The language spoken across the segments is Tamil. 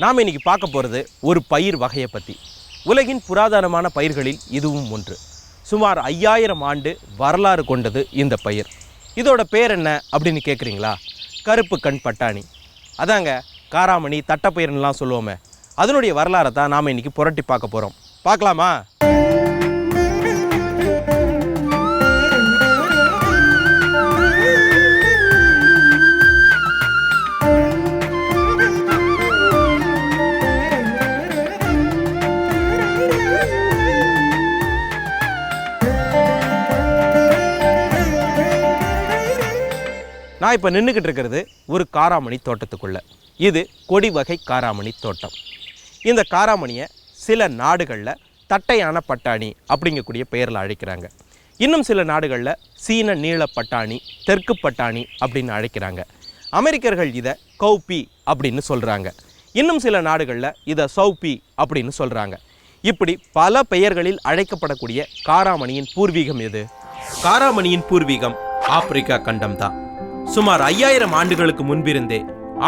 நாம் இன்னைக்கு பார்க்க போகிறது ஒரு பயிர் வகையை பற்றி. உலகின் புராதனமான பயிர்களில் இதுவும் ஒன்று. சுமார் 5000 ஆண்டு வரலாறு கொண்டது இந்த பயிர். இதோட பேர் என்ன அப்படின்னு கேட்குறீங்களா? கருப்பு கண் பட்டாணி. அதாங்க காராமணி, தட்டைப்பயிர்லாம் சொல்லுவோமே, அதனுடைய வரலாறை தான் நாம் இன்னைக்கு புரட்டி பார்க்க போகிறோம். பார்க்கலாமா? நான் இப்போ நின்றுக்கிட்டு இருக்கிறது ஒரு காராமணி தோட்டத்துக்குள்ள. இது கொடி வகை காராமணி தோட்டம். இந்த காராமணியை சில நாடுகளில் தட்டையான பட்டாணி அப்படிங்கக்கூடிய பெயரில் அழைக்கிறாங்க. இன்னும் சில நாடுகளில் சீன நீள பட்டாணி, தெற்கு பட்டாணி அப்படின்னு அழைக்கிறாங்க. அமெரிக்கர்கள் இதை கௌபி அப்படின்னு சொல்கிறாங்க. இன்னும் சில நாடுகளில் இதை சௌபி அப்படின்னு சொல்கிறாங்க. இப்படி பல பெயர்களில் அழைக்கப்படக்கூடிய காராமணியின் பூர்வீகம் எது? காராமணியின் பூர்வீகம் ஆப்பிரிக்கா கண்டம் தான். சுமார் 5000 ஆண்டுகளுக்கு முன்பிருந்தே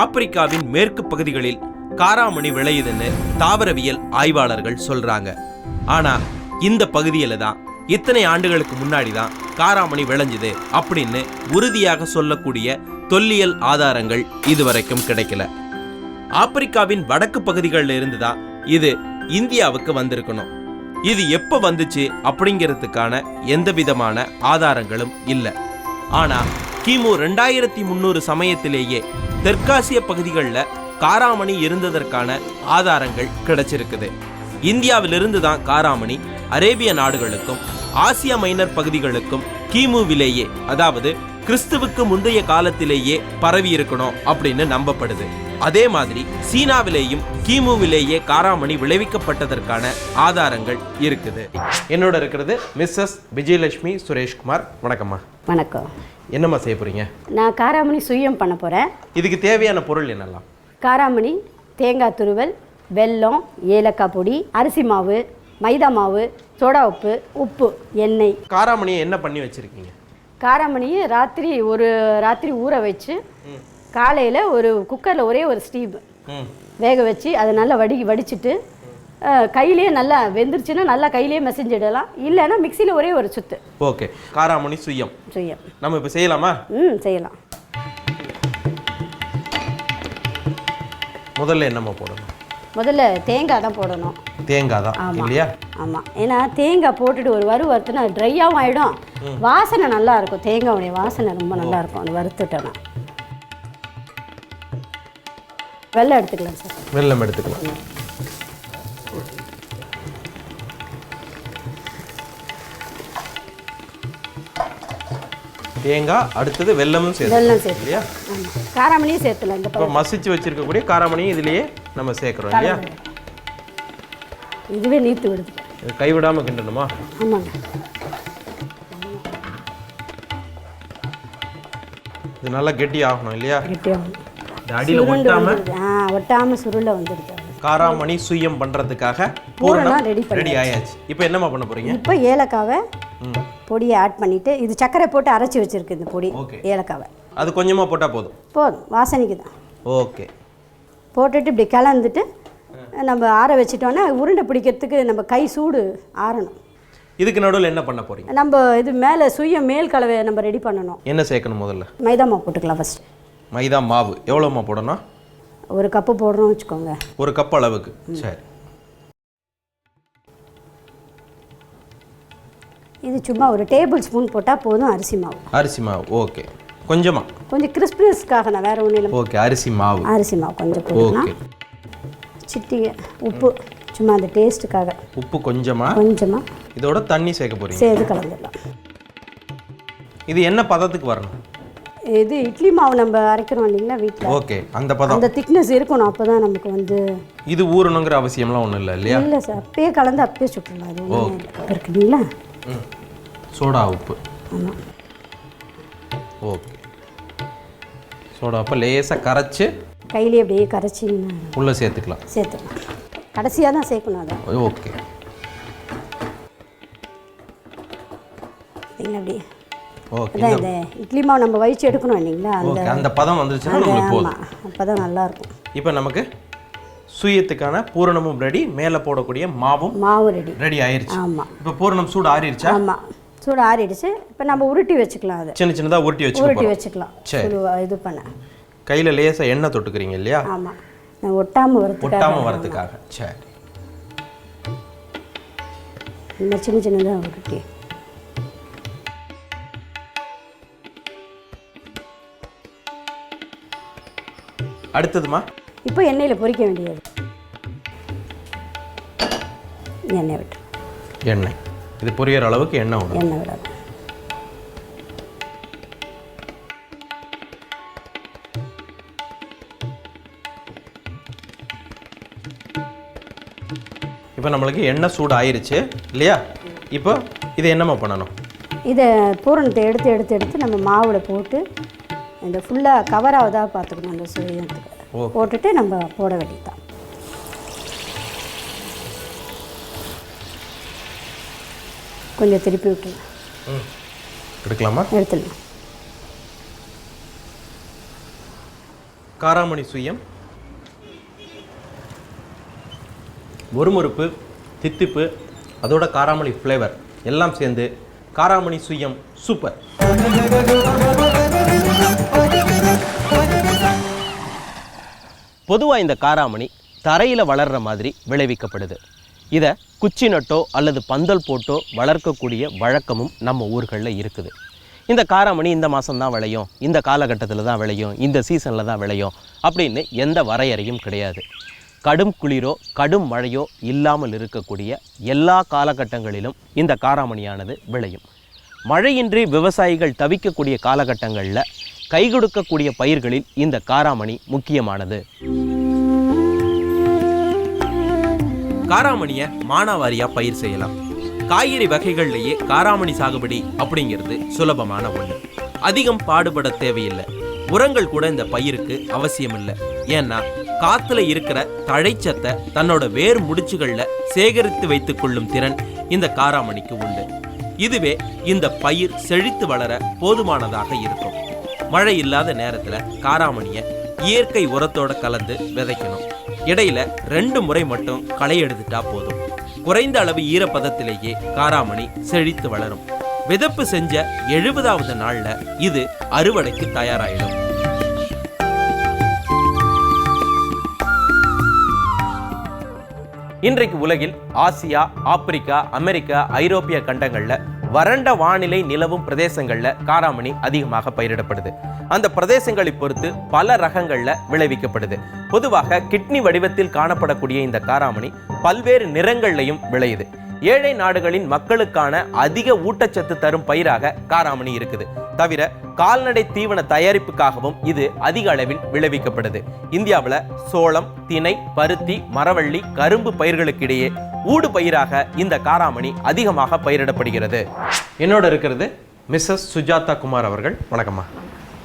ஆப்பிரிக்காவின் மேற்கு பகுதிகளில் காராமணி விளையுதுன்னு தாவரவியல் ஆய்வாளர்கள் சொல்றாங்க. ஆனா இந்த பகுதியில தான் இத்தனை ஆண்டுகளுக்கு முன்னாடி தான் காராமணி விளைஞ்சுது அப்படின்னு உறுதியாக சொல்லக்கூடிய தொல்லியல் ஆதாரங்கள் இதுவரைக்கும் கிடைக்கல. ஆப்பிரிக்காவின் வடக்கு பகுதிகளில் இருந்து தான் இது இந்தியாவுக்கு வந்திருக்கணும். இது எப்ப வந்துச்சு அப்படிங்கிறதுக்கான எந்த விதமான ஆதாரங்களும் இல்லை. ஆனா கிமு 2300 சமயத்திலேயே தெற்காசிய பகுதிகளில் காராமணி இருந்ததற்கான ஆதாரங்கள் கிடைச்சிருக்குது. இந்தியாவிலிருந்து தான் காராமணி அரேபிய நாடுகளுக்கும் ஆசியா மைனர் பகுதிகளுக்கும் கிமுவிலேயே, அதாவது கிறிஸ்துவுக்கு முந்தைய காலத்திலேயே பரவி இருக்கணும் அப்படின்னு நம்பப்படுது. அதே மாதிரி சீனாவிலேயும் கிமுவிலேயே காராமணி விளைவிக்கப்பட்டதற்கான ஆதாரங்கள் இருக்குது. என்னோட இருக்கிறது மிஸ்ஸஸ் விஜயலட்சுமி சுரேஷ்குமார். வணக்கம்மா. வணக்கம். என்னம்மா செய்ய போறீங்க? நான் காராமணி சுயம் பண்ண போகிறேன். இதுக்கு தேவையான பொருள் என்னெல்லாம்? காராமணி, தேங்காய் துருவல், வெல்லம், ஏலக்காய் பொடி, அரிசி மாவு, மைதா மாவு, சோடா உப்பு, உப்பு, எண்ணெய். காராமணியை என்ன பண்ணி வச்சுருக்கீங்க? காராமணியை ஒரு ராத்திரி ஊற வச்சு காலையில் ஒரு குக்கரில் ஒரே ஒரு ஸ்டீம் வேக வச்சு அதை நல்லா வடிச்சிட்டு கையிலேயே நல்லா வெந்துருச்சுன்னா நல்லா கையிலேயே மெசஞ்சிடலாம். இல்லைன்னா மிக்சியில் ஒரே ஒரு சுத்து. ஓகே, காராமணி சுயம் நம்ம இப்போ செய்யலாமா? செய்யலாம். முதல்ல என்னம்மா போடணும்? முதல்ல தேங்காய் தான் போடணும். தேங்காய் தான் இல்லையா? ஆமாம். ஏன்னா தேங்காய் போட்டுட்டு ஒரு வறுத்துனா அது ட்ரையாகவும் ஆகிடும், வாசனை நல்லா இருக்கும். தேங்காவுடைய வாசனை ரொம்ப நல்லா இருக்கும் அது வறுத்துட்டோன்னா. வெல்லம் எடுத்துக்கலாம் சார். வெல்லம் எடுத்துக்கலாம். தேங்காய், அடுத்தது வெல்லமும் சேர்த்து இல்லையா? காராமணியும் சேர்த்துலாம். இந்த பக்கம் மசிச்சு வச்சிருக்கக்கூடிய காராமணியும் இதுலயே நம்ம சேர்க்கிறோம் இல்லையா? இதுவே நீத்து விடுது. கைவிடாம கிண்டணுமா? ஆமாங்க. இது நல்லா கெட்டி ஆகணும் இல்லையா? கெட்டியாகணும். அடியில ஒட்டாம சுருள வந்துடுது. காராமணி சுயம் பண்றதுக்காக பூரணம் ரெடி ஆயாச்சு. இப்போ என்னமா பண்ண போறீங்க? இப்போ ஏலக்காவை பொடியை ஆட் பண்ணிட்டு, இது சர்க்கரை போட்டு அரைச்சி வச்சிருக்கு இந்த பொடி. ஏலக்காவை அது கொஞ்சமா போட்டா போதும். வாசனைக்கு தான். ஓகே. போட்டுட்டு இப்படி கலந்துட்டு நம்ம ஆற வச்சிட்டோன்னா உருண்டை பிடிக்கிறதுக்கு நம்ம கை சூடு ஆறணும். இதுக்கு நடுவில் என்ன பண்ண போறீங்க? நம்ம இது மேலே சுயம் மேல் கலவை நம்ம ரெடி பண்ணணும். என்ன சேர்க்கணும் முதல்ல? மைதா மாவு போட்டுக்கலாம் ஃபர்ஸ்ட். மைதா மாவு எவ்வளோமா போடணும்? ஒரு கப்பு போடுறோம் வச்சுக்கோங்க. ஒரு கப் அளவுக்கு. சரி. இது சும்மா ஒரு டேபிள் ஸ்பூன் போட்டால் போதும். அரிசி மாவு. அரிசி மாவு ஓகே. கொஞ்சம் கிறிஸ்பினஸ்க்காக நான் வேறு ஒன்றும் இல்லை. ஓகே. அரிசி மாவு கொஞ்சம் போடலாம். சிட்டிகை உப்பு சும்மா அந்த டேஸ்ட்டுக்காக. உப்பு கொஞ்சமா. இதோட தண்ணி சேர்க்க போறீங்க. சேர்த்து கலந்துடலாம். இது என்ன பதத்துக்கு வரணும்? இது இட்லி மாவு நம்ம அரைக்கிறோம் இல்லைங்களா வீட்டில். ஓகே. அந்த பதம், அந்த திக்னஸ் இருக்கணும். அப்போ தான் நமக்கு வந்து இது ஊறணுங்கிற அவசியம்லாம் ஒன்றும் இல்லை இல்லையா? இல்லை சார், அப்பயே கலந்து அப்பயே சுட்டுடலாம். அது ஒன்றும் இருக்குங்களா? சோடா உப்பு. ஆமாம். ஓகே. சோடா உப்பு லேசாக கரைச்சி கையிலே அப்படியே கரைச்சிங்கன்னா உள்ளே சேர்த்துக்கலாம். கடைசியாக தான் சேர்க்கணும் அதை. ஓகே. அப்படியே ஓகே. இந்த இட்லி மாவு நம்ம வயிச்சு எடுக்கணும் இல்லைங்களா? அந்த பதம் வந்துருச்சுன்னா நமக்கு போதும். அப்போ தான் நல்லாயிருக்கும். இப்போ நமக்கு சுயத்துக்கான பூரணமும் ரெடி, மேலே போடக்கூடிய மாவும் ரெடி ஆயிருச்சு. ஆமாம். இப்போ பூரணம் சூடு ஆறிடுச்சா? ஆமாம், சூடு ஆறிடுச்சு. இப்போ நம்ம உருட்டி வச்சுக்கலாம். அதை சின்ன சின்னதாக உருட்டி வச்சுக்கலாம். சரி, இது பண்ண கையில் லேசாக எண்ணெய் தொட்டுக்கிறீங்க இல்லையா? ஆமாம், ஒட்டாமல் வரதுக்காக. சரி, இந்த சின்ன சின்னதாக உருட்டி அடுத்ததுமா இப்போ எண்ணெயில் பொரிக்க வேண்டியது. எண்ணெய் விட்டு இது பொரியற அளவுக்கு எண்ணெய் விடணும். இப்போ நம்மளுக்கு எண்ணெய் சூடு ஆயிருச்சு இல்லையா? இப்போ இதை என்னம்மா பண்ணணும்? இதை பூரணத்தை எடுத்து நம்ம மாவில் போட்டு இந்த ஃபுல்லாக கவர் ஆகுதா பார்த்துக்கணும். அந்த சுயத்துக்கு போட்டுட்டு நம்ம போட வேண்டியதுதான். கொஞ்சம் திருப்பி விட்டுருங்க. எடுக்கலாமா? எடுத்துடலாம். காராமணி சுயம் மொறுமொறுப்பு, தித்திப்பு, அதோட காராமணி ஃப்ளேவர் எல்லாம் சேர்ந்து காராமணி சுயம் சூப்பர். பொதுவாக இந்த காராமணி தரையில் வளர்கிற மாதிரி விளைவிக்கப்படுது. இதை குச்சி நட்டோ அல்லது பந்தல் போட்டோ வளர்க்கக்கூடிய வழக்கமும் நம்ம ஊர்களில் இருக்குது. இந்த காராமணி இந்த மாதம்தான் விளையும், இந்த காலகட்டத்தில் தான் விளையும், இந்த சீசனில் தான் விளையும் அப்படின்னு எந்த வரையறையும் கிடையாது. கடும் குளிரோ கடும் மழையோ இல்லாமல் இருக்கக்கூடிய எல்லா காலகட்டங்களிலும் இந்த காராமணியானது விளையும். மழையின்றி விவசாயிகள் தவிக்கக்கூடிய காலகட்டங்களில் கை கொடுக்கக்கூடிய பயிர்களில் இந்த காராமணி முக்கியமானது. காராமணியை மானாவாரியாக பயிர் செய்யலாம். காய்கறி வகைகள்லேயே காராமணி சாகுபடி அப்படிங்கிறது சுலபமான ஒன்று. அதிகம் பாடுபட தேவையில்லை. உரங்கள் கூட இந்த பயிருக்கு அவசியம் இல்லை. ஏன்னா காத்துல இருக்கிற தழைச்சத்தை தன்னோட வேர் முடிச்சுகள்ல சேகரித்து வைத்துக் கொள்ளும் திறன் இந்த காராமணிக்கு உண்டு. இதுவே இந்த பயிர் செழித்து வளர போதுமானதாக இருக்கும். மழை இல்லாத நேரத்துல காராமணியை இயற்கை உரத்தோட கலந்து விதைக்கணும். இடையில 2 முறை மட்டும் களை எடுத்துட்டா போதும். குறைந்த அளவு ஈரப்பதத்திலேயே காராமணி செழித்து வளரும். விதப்பு செஞ்ச 70வது நாள்ல இது அறுவடைக்கு தயாராயிடும். இன்றைக்கு உலகில் ஆசியா, ஆப்பிரிக்கா, அமெரிக்கா, ஐரோப்பிய கண்டங்கள்ல வறண்ட வானிலை நிலவும் பிரதேசங்கள்ல காராமணி அதிகமாக பயிரிடப்படுது. அந்த பிரதேசங்களை பொறுத்து பல ரகங்கள்ல விளைவிக்கப்படுது. பொதுவாக கிட்னி வடிவத்தில் காணப்படக்கூடிய இந்த காராமணி பல்வேறு நிறங்கள்லையும் விளையுது. ஏழை நாடுகளின் மக்களுக்கான அதிக ஊட்டச்சத்து தரும் பயிராக காராமணி இருக்குது. தவிர கால்நடை தீவன தயாரிப்புக்காகவும் இது அதிக அளவில் விளைவிக்கப்படுது. இந்தியாவில் சோளம், திணை, பருத்தி, மரவள்ளி, கரும்பு பயிர்களுக்கிடையே ஊடு பயிராக இந்த காராமணி அதிகமாக பயிரிடப்படுகிறது. என்னோட இருக்கிறது மிஸ்ஸஸ் சுஜாதா குமார் அவர்கள். வணக்கம்மா.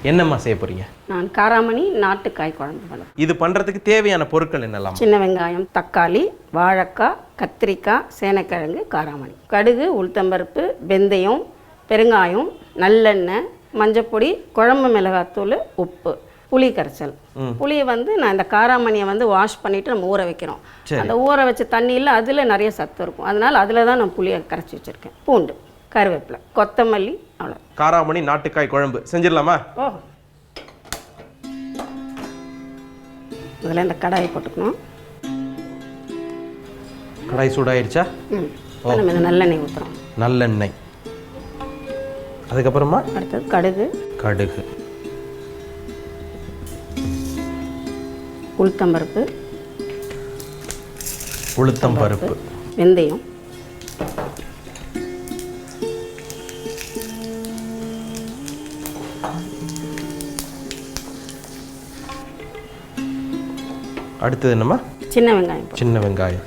என்னம்மா செய்ய போறீங்க? நான் காராமணி நாட்டுக்காய் குழம்பு பண்ண. இது பண்றதுக்கு தேவையான பொருட்கள் என்னெல்லாம்? சின்ன வெங்காயம், தக்காளி, வாழைக்காய், கத்திரிக்காய், சேனைக்கிழங்கு, காராமணி, கடுகு, உளுத்தம்பருப்பு, வெந்தயம், பெருங்காயம், நல்லெண்ணெய், மஞ்சப்பொடி, குழம்பு மிளகாத்தூள், உப்பு, புளி கரைச்சல். புளியை நான் இந்த காராமணியை வாஷ் பண்ணிட்டு நம்ம ஊற வைக்கிறோம். அந்த ஊற வச்ச தண்ணியில் அதில் நிறைய சத்து இருக்கும். அதனால அதில் தான் நான் புளியை கரைச்சி வச்சிருக்கேன். பூண்டு, கருவேப்பிலை, கொத்தமல்லி, அவ்வளோ. காராமணி நாட்டுக்காய் குழம்பு செஞ்சிடலாமா? ஓ, அதில் இந்த கடாயை போட்டுக்கணும். கடாய் சூடாயிருச்சா? நம்ம இந்த நல்லெண்ணெய் ஊற்றுறோம். நல்லெண்ணெய். அதுக்கப்புறமா அடுத்தது கடுகு, உளுத்தம்பருப்பு, வெந்தயம், அடுத்தது என்னம்மா? சின்ன வெங்காயம். சின்ன வெங்காயம்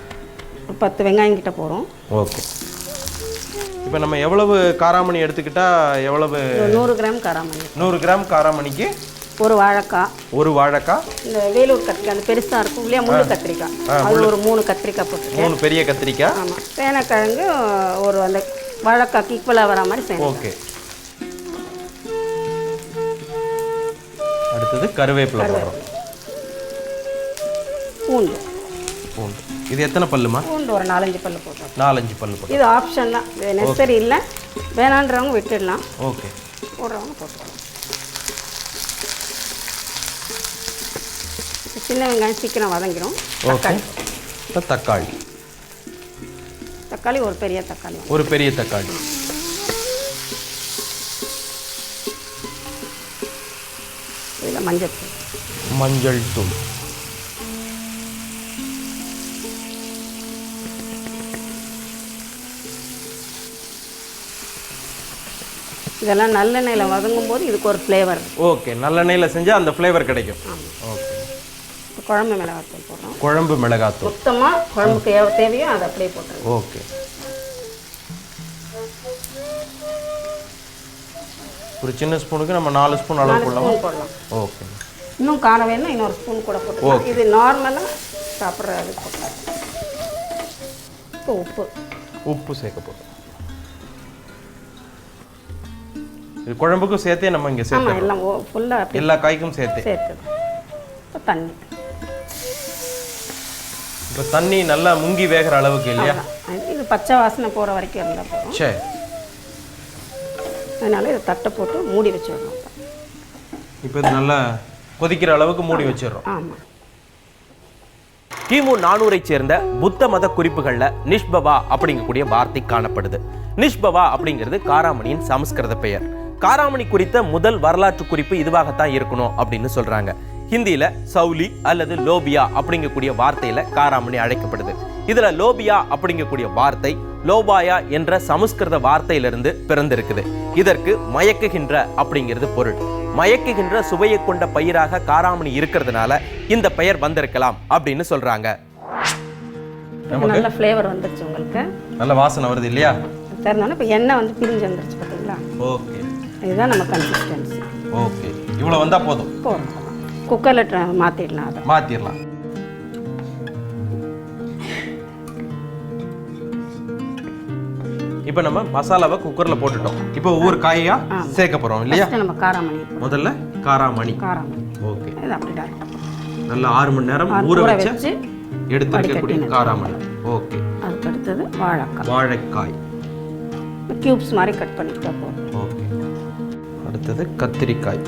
10 வெங்காயம் கிட்ட போகிறோம். ஓகே. இப்போ நம்ம எவ்வளவு காராமணி எடுத்துக்கிட்டா எவ்வளவு? 100 கிராம் காராமணி. 100 கிராம் காராமணிக்கு ஒரு வாழைக்காய். இந்த வேலூர் கத்திரிக்காய் அந்த பெருசாக இருக்கும் இல்லையா, முள்ளு கத்திரிக்காய், அது ஒரு 3 கத்திரிக்காய் போட்டு. 3 பெரிய கத்திரிக்காய். ஆமாம். சேனைக்கிழங்கு ஒரு அந்த வாழைக்காய்க்கு ஈக்குவலாக வர மாதிரி செய்யணும். ஓகே. அடுத்தது கருவேப்பிலை போடுறோம். பூண்டு. இது எத்தனை பல்லுமா? பூண்டு ஒரு 4-5 பல்லு போட்டோம். 4-5 பல்லு போட்டோம். இது ஆப்ஷன் தான், இது நெசசரி இல்லை. வேணான்றவங்க விட்டுடலாம், ஓகே. போடுறவங்க போட்டுக்கலாம். சின்ன வெங்காயம் சீக்கிரம் வதங்கிடும். ஓகே. தக்காளி தக்காளி ஒரு பெரிய தக்காளி. ஒரு பெரிய தக்காளி. இதில் மஞ்சள் தூள். மஞ்சள் தூள். இதெல்லாம் நல்லெண்ணெயில் வதங்கும் போது இதுக்கு ஒரு ஃப்ளேவர். ஓகே, நல்லெண்ணெயில் செஞ்சால் அந்த ஃப்ளேவர் கிடைக்கும். ஓகே. குழம்பு மிளகாத்தூள் போடுறோம். குழம்பு மிளகாத்தூள் மொத்தமாக குழம்புக்கு எவ்வளோ தேவையோ அதை அப்படியே போட்டுருவோம். ஓகே. ஒரு சின்ன ஸ்பூனுக்கு நம்ம 4 ஸ்பூன் அளவு போடலாம். ஓகே. இன்னும் காரம் வேணும், இன்னொரு ஸ்பூன் கூட போட்டுக்கலாம். இது நார்மலாக சாப்பிட்ற அது போட்டலாம். இப்போ உப்பு சேர்க்க போதும். இது குழம்புக்கும் சேர்த்தே நம்ம இங்கே சேர்த்து எல்லாம் ஃபுல்லாக எல்லா காய்க்கும் சேர்த்து இப்போ தண்ணி. இப்போ தண்ணி நல்லா முங்கி வேகிற அளவுக்கு இல்லையா? இது பச்சை வாசனை போகிற வரைக்கும் இருந்தால் போதும். சரி. அதனால இதை தட்டை போட்டு மூடி வச்சிடணும். இப்போ இது நல்லா கொதிக்கிற அளவுக்கு மூடி வச்சிடறோம். ஆமாம். கிமு 400ஐ சேர்ந்த புத்த மத குறிப்புகளில் நிஷ்பவா அப்படிங்கக்கூடிய வார்த்தை காணப்படுது. நிஷ்பவா அப்படிங்கிறது காராமணியின் சமஸ்கிருத பெயர். காராமணி குறித்த முதல் வரலாற்று குறிப்பு இதுவாகத்தான் இருக்கணும் அப்படின்னு சொல்றாங்க. ஹிந்தியில சவுலி அல்லது லோபியா அப்படிங்கக்கூடிய வார்த்தையில காராமணி அழைக்கப்படுது. இதுல லோபியா அப்படிங்கக்கூடிய வார்த்தை லோபாயா என்ற சமஸ்கிருத வார்த்தையிலிருந்து பிறந்திருக்குது. இதற்கு மயக்குகின்ற அப்படிங்கிறது பொருள். மயக்குகின்ற சுவையை கொண்ட பயிராக காராமணி இருக்கிறதுனால இந்த பெயர் வந்திருக்கலாம் அப்படின்னு சொல்றாங்க. நல்ல ஃப்ளேவர் வந்துருச்சு, உங்களுக்கு நல்ல வாசனை வருது இல்லையா? தரனால இப்போ எண்ணெய் வந்து பிரிஞ்சு வந்துருச்சு பார்த்தீங்களா? ஓகே. இதுதான் நம்ம கன்சிஸ்டன்சி. ஓகே, இவ்வளோ வந்தால் போதும். குக்கரில் மாற்றிடலாம். அதை மாற்றிடலாம். இப்போ நம்ம மசாலாவை குக்கரில் போட்டுட்டோம். இப்போ ஒவ்வொரு காயா சேர்க்க போகிறோம் இல்லையா? நம்ம காராமணி முதல்ல காராமணி. ஓகே. இது அப்படி டேரெக்டாக நல்லா 6 மணி நேரம் ஊற வச்சு எடுத்துக்கக்கூடிய காராமணி. ஓகே. அதுக்கு அடுத்தது வாழைக்காய் கியூப்ஸ் மாதிரி கட் பண்ணிட்டா போதும். ஓகே. அடுத்தது கத்திரிக்காய்.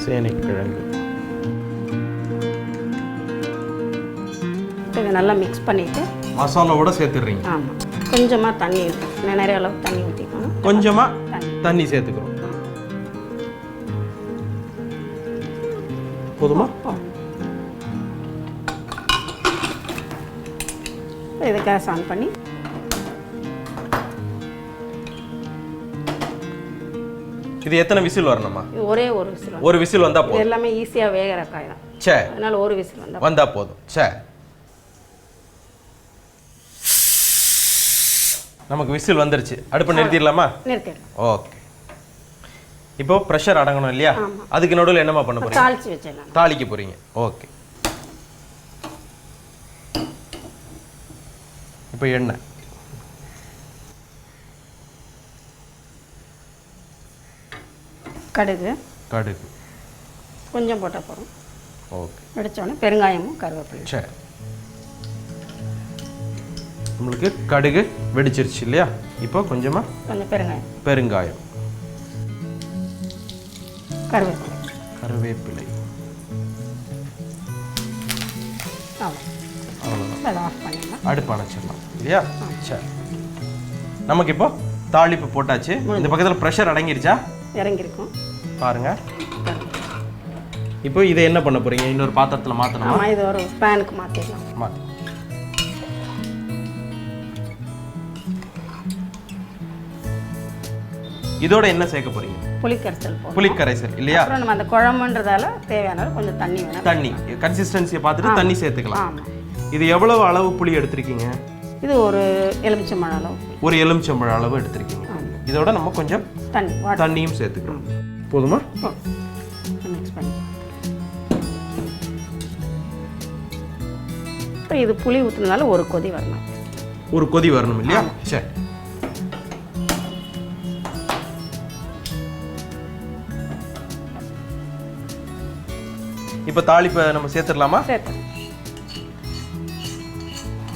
சேனைக்கிழங்கு. இதை நல்லா மிக்ஸ் பண்ணிட்டு மசாலாவோட சேர்த்துடுறீங்க. ஆமாம். கொஞ்சமாக தண்ணி ஊற்றி, நிறைய அளவுக்கு தண்ணி ஊற்றிக்கணும். கொஞ்சமாக தண்ணி சேர்த்துக்கிறோம். போதுமா? இதை கேஸ் ஆன் பண்ணி இது எத்தனை விசில் வரணுமா? ஒரே ஒரு விசில். ஒரு விசில் வந்தா போதும். எல்லாமே ஈஸியாக வேகிற காய் தான். சரி. அதனால ஒரு விசில் வந்தா போதும். சரி. நமக்கு விசில் வந்துருச்சு. அடுப்பு நிறுத்திடலாமா? நிறுத்திடலாம். ஓகே. இப்போ ப்ரெஷர் அடங்கணும் இல்லையா? அதுக்கு நடுவில் என்னமா பண்ண போறீங்க? தாளிச்சு வச்சிடலாம். தாளிக்க போறீங்க. ஓகே. இப்போ எண்ணெய். கடுகு கொஞ்சம் போட்டால் போதும். ஓகே. வெடிச்சோடனே பெருங்காயமும் கருவேப்பிலை. சரி. நம்மளுக்கு கடுகு வெடிச்சிருச்சு இல்லையா? இப்போ கொஞ்சம் பெருங்காயம் கருவேப்பிலை. அடுப்பு அணைச்சிடலாம் இல்லையா? சரி. நமக்கு இப்போ தாளிப்பு போட்டாச்சு. இந்த பக்கத்தில் ப்ரெஷர் அடங்கிருச்சா? இறங்கிருக்கும் பாருங்க. இப்போ இதை என்ன பண்ண போறீங்க? இன்னொரு பாத்திரத்தில் மாற்றணுமா? இது ஒரு பேனுக்கு மாற்றிடலாம். இதோட என்ன சேர்க்க போறீங்க? புளிக்கரைசல் இல்லையா? அப்புறம் நம்ம அந்த குழம்புன்றதால தேவையான கொஞ்சம் தண்ணி வேணும். தண்ணி கன்சிஸ்டன்சியை பார்த்துட்டு தண்ணி சேர்த்துக்கலாம். இது எவ்வளவு அளவு புளி எடுத்திருக்கீங்க? இது ஒரு எலுமிச்சம்பழம் அளவு. ஒரு எலுமிச்சம்பழம் அளவு எடுத்திருக்கீங்க. இதோட நம்ம கொஞ்சம் தண்ணியும் சேர்த்துக்கலாம். போதுமா? மிக்ஸ் பண்ணி இப்போ இது புளி ஊற்றுனால ஒரு கொதி வரணும். ஒரு கொதி வரணும் இல்லையா? சரி. இப்போ தாளிப்பை நம்ம சேர்த்துடலாமா? சேர்த்து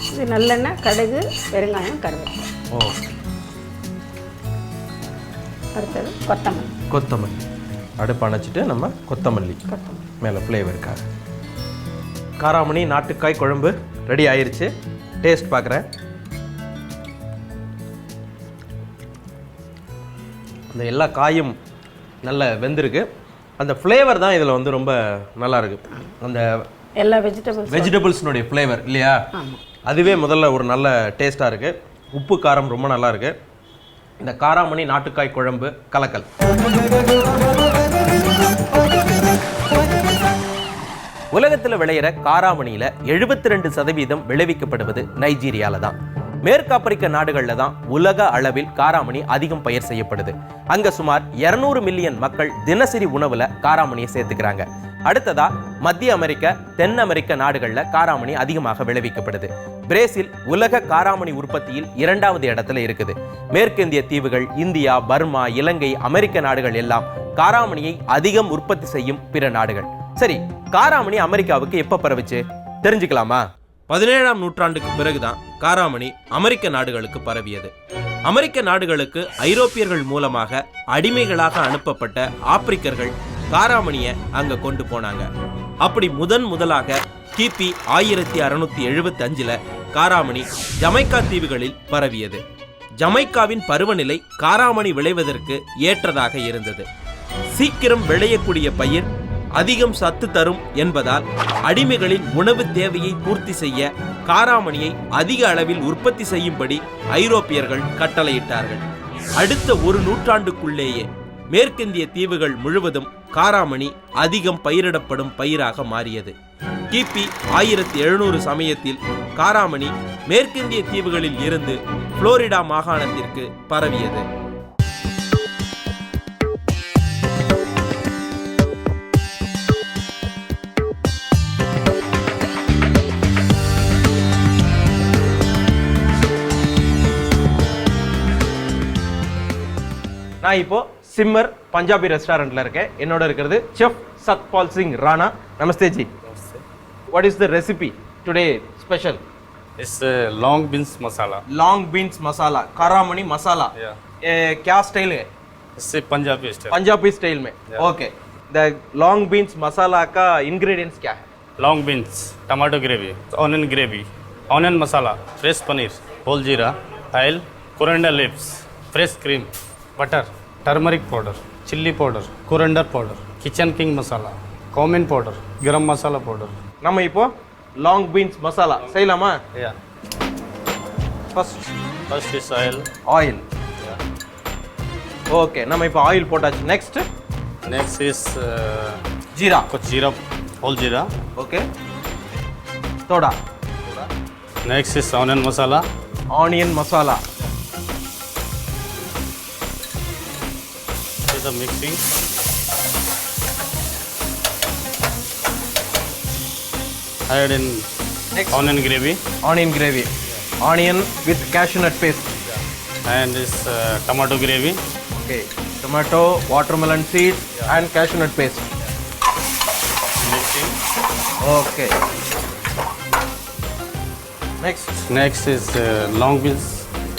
இது நல்லெண்ணெய், கடுகு, பெருங்காயம், கருவேப்பிலை. ஓ, அடுத்தது கொத்தமல்லி. கொத்தமல்லி அடுப்பு அணைச்சிட்டு நம்ம கொத்தமல்லி மேலே ஃப்ளேவருக்காக. காராமணி நாட்டுக்காய் குழம்பு ரெடி ஆயிருச்சு. டேஸ்ட் பார்க்குறேன். அந்த எல்லா காயும் நல்ல வெந்திருக்கு. அந்த ஃப்ளேவர் தான் இதில் வந்து ரொம்ப நல்லா இருக்கு. அந்த எல்லா வெஜிடபிள்ஸ்னுடைய ஃப்ளேவர் இல்லையா, அதுவே முதல்ல ஒரு நல்ல டேஸ்ட்டாக இருக்குது. உப்பு காரம் ரொம்ப நல்லா இருக்குது. இந்த காராமணி நாட்டுக்காய் குழம்பு கலக்கல். உலகத்தில் விளையிற காராமணியில் 72% விளைவிக்கப்படுவது நைஜீரியாவில் தான். மேற்கு ஆப்பிரிக்க நாடுகளில் தான் உலக அளவில் காராமணி அதிகம் பயிர் செய்யப்படுது. அங்கே சுமார் 200 மில்லியன் மக்கள் தினசரி உணவில் காராமணியை சேர்த்துக்கிறாங்க. அடுத்ததா மத்திய அமெரிக்க, தென் அமெரிக்க நாடுகளில் காராமணி அதிகமாக விளைவிக்கப்படுது. பிரேசில் உலக காராமணி உற்பத்தியில் 2வது இடத்துல இருக்குது. மேற்கிந்திய தீவுகள், இந்தியா, பர்மா, இலங்கை, அமெரிக்க நாடுகள் எல்லாம் காராமணியை அதிகம் உற்பத்தி செய்யும் பிற நாடுகள். சரி, காராமணி அமெரிக்காவுக்கு எப்போ பரவுச்சு தெரிஞ்சுக்கலாமா? 17ஆம் நூற்றாண்டுக்கு பிறகுதான் காராமணி அமெரிக்க நாடுகளுக்கு பரவியது. அமெரிக்க நாடுகளுக்கு ஐரோப்பியர்கள் மூலமாக அடிமைகளாக அனுப்பப்பட்ட ஆப்பிரிக்கர்கள் காராமணியை அங்க கொண்டு போனாங்க. அப்படி முதலாக கிபி 1675 காராமணி ஜமைக்கா தீவுகளில் பரவியது. ஜமைக்காவின் பருவநிலை காராமணி விளைவதற்கு ஏற்றதாக இருந்தது. சீக்கிரம் விளையக்கூடிய பயிர், அதிகம் சத்து தரும் என்பதால் அடிமைகளின் உணவு தேவையை பூர்த்தி செய்ய காராமணியை அதிக அளவில் உற்பத்தி செய்யும்படி ஐரோப்பியர்கள் கட்டளையிட்டார்கள். அடுத்த ஒரு நூற்றாண்டுக்குள்ளேயே மேற்கிந்திய தீவுகள் முழுவதும் காராமணி அதிகம் பயிரிடப்படும் பயிராக மாறியது. கிபி 1700 சமயத்தில் காராமணி மேற்கிந்திய தீவுகளில் இருந்து புளோரிடா மாகாணத்திற்கு பரவியது. நான் இப்போ சிம்மர் பஞ்சாபி ரெஸ்டாரண்ட்ல இருக்கேன். என்னோட இருக்கிறது chef Satpal Singh Rana. Namaste G. What is the recipe today special? It's long beans masala. Long beans masala, karamani masala. Yeah. क्या स्टाइल है? It's a Punjabi style. Punjabi style में. Okay. The long beans masala का ingredients क्या है? Long beans, tomato gravy, onion masala, fresh paneer, whole jeera, oil, coriander leaves, fresh cream, butter, turmeric powder, chilli powder, coriander powder, kitchen king masala, cumin powder, garam masala powder. நம்ம இப்போ long beans masala செய்யலாமா? Yeah. First is oil. Oil. Okay, நம்ம இப்போ ஆயில் போட்டாச்சு. Next is jeera. Jeera, whole jeera. Okay. Toda. Next is onion masala. Onion masala. With the mixing. Add in Next. onion gravy. Onion gravy. Onion with cashew nut paste. And this tomato gravy. Okay. Tomato, watermelon seeds and cashew nut paste. Mixing. Okay. Next is long beans.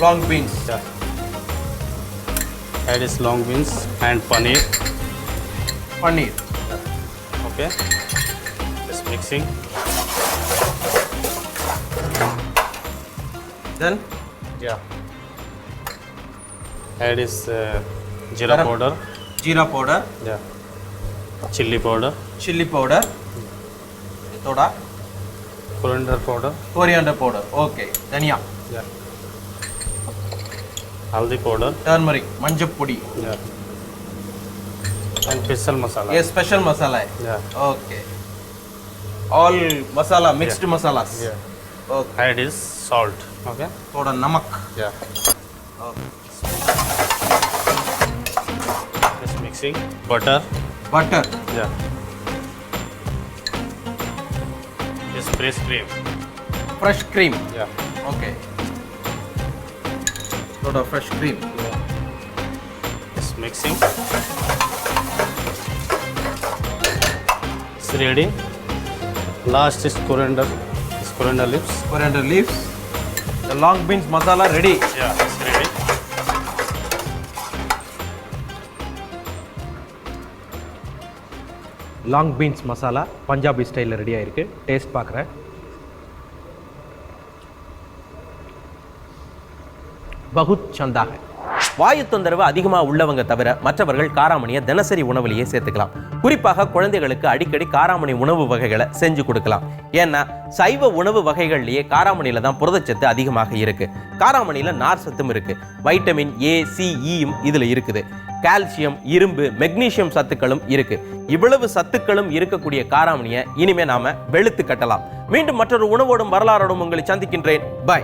Long beans. Yeah. Add is long beans and paneer. Paneer. Okay. Just mixing. Then Yeah. Add is jeera Garam. powder. jeera powder, Yeah. Chilli powder. chilli powder, toda, Coriander powder. coriander powder. Okay. Dhania, Yeah. Haldi powder. turmeric, manjap podi. Yeah. And special masala. ये special masala है. Yeah. Okay. All masala, mixed masalas. Yeah. Okay. Add is salt. Okay. थोड़ा नमक. Yeah. Okay. Just mixing. Butter. Butter. Yeah. This fresh cream. Fresh cream. Yeah. Okay. थोड़ा fresh cream. Just mixing. It's ready. Last is coriander. This coriander leaves. coriander leaves. The long beans masala ready. Yeah, it's ready. Long beans masala Punjabi ஸ்டைலில் ரெடி ஆயிருக்கு. டேஸ்ட் பார்க்குறேன். பகுத் சந்தா ஹை. வாயு தொந்தரவு அதிகமாக உள்ளவங்க தவிர மற்றவர்கள் காராமணியை தினசரி உணவுலேயே சேர்த்துக்கலாம். குறிப்பாக குழந்தைகளுக்கு அடிக்கடி காராமணி உணவு வகைகளை செஞ்சு கொடுக்கலாம். ஏன்னா சைவ உணவு வகைகள்லேயே காராமணியில் தான் புரதச்சத்து அதிகமாக இருக்கு. காராமணியில் நார் சத்தும் இருக்கு. வைட்டமின் ஏ, சி, ஈயும் இதில் இருக்குது. கால்சியம், இரும்பு, மெக்னீசியம் சத்துக்களும் இருக்கு. இவ்வளவு சத்துக்களும் இருக்கக்கூடிய காராமணியை இனிமே நாம வெளுத்து கட்டலாம். மீண்டும் மற்றொரு உணவோடும் வரலாறோடும் உங்களை சந்திக்கின்றேன். பாய்.